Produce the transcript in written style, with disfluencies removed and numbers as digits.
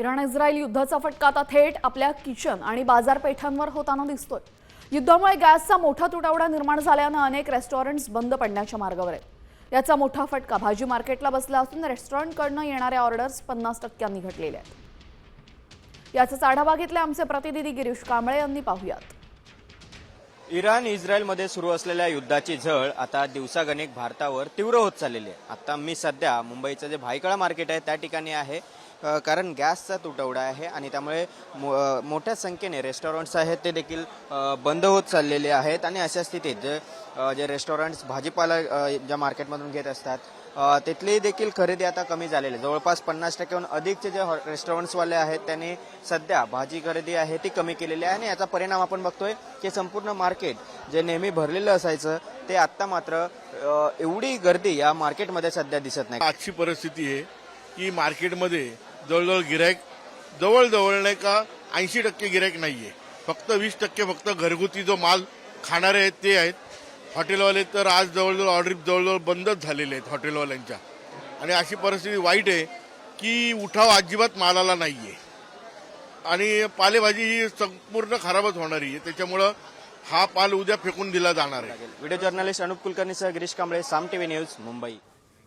Iran Israel युद्धाचा फटका आता थेट आपल्या किचन आणि बाजारपेठांवर होताना दिसतोय। युद्धामुळे गॅसचा मोठा तुटवडा निर्माण झाल्याने अनेक रेस्टॉरंट्स बंद पडण्याच्या मार्गावर आहेत। याचा मोठा फटका भाजी मार्केटला बसला असून रेस्टॉरंटकडून येणाऱ्या ऑर्डर्स 50% घटलेल्या आहेत। याचा आढावा घेतला आमचे प्रतिनिधी गिरीश कांबळे यांनी। पाहूयात। इराण इस्रायलमध्ये सुरू असलेल्या युद्धाची झळ आता दिवसागणिक भारतावर तीव्र होत चाललेली आहे। आता मी सध्या मुंबईचं जे भायखळा मार्केट आहे त्या ठिकाणी आहे, कारण गॅसचा तुटवडा आहे आणि त्यामुळे मोठ्या संख्येने रेस्टॉरंट्स आहेत ते देखील बंद होत चाललेले आहेत। आणि अशा स्थितीत जे रेस्टॉरंट्स भाजीपाला ज्या मार्केटमधून घेत असतात तिथली देखील खरेदी आता कमी झालेली आहे। जवळपास 50%हून अधिकचे जे रेस्टॉरंट्सवाले आहेत त्यांनी सध्या भाजी खरेदी आहे ती कमी केलेली आहे आणि याचा परिणाम आपण बघतोय की संपूर्ण मार्केट जे नेहमी भरलेलं असायचं ते आता मात्र एवढी गर्दी या मार्केटमध्ये सध्या दिसत नाही। आजची परिस्थिती आहे की मार्केटमध्ये जवळजवळ गिराईक जवळजवळ नाही का 80% गिराईक नाहीये, फक्त 20% फक्त घरगुती जो माल खाणारे आहेत ते आहेत। हॉटेलवाले तर आज जवळजवळ ऑर्डर जवळजवळ बंदच झालेले आहेत हॉटेलवाल्यांच्या। आणि अशी परिस्थिती वाईट आहे की उठाव अजिबात मालाला नाहीये आणि पालेभाजी ही संपूर्ण खराबच होणारी आहे, त्याच्यामुळं हा पाल उद्या फेकून दिला जाणार आहे। व्हिडिओ जर्नलिस्ट अनुप कुलकर्णीसह गिरीश कांबळे, साम टीव्ही न्यूज, मुंबई।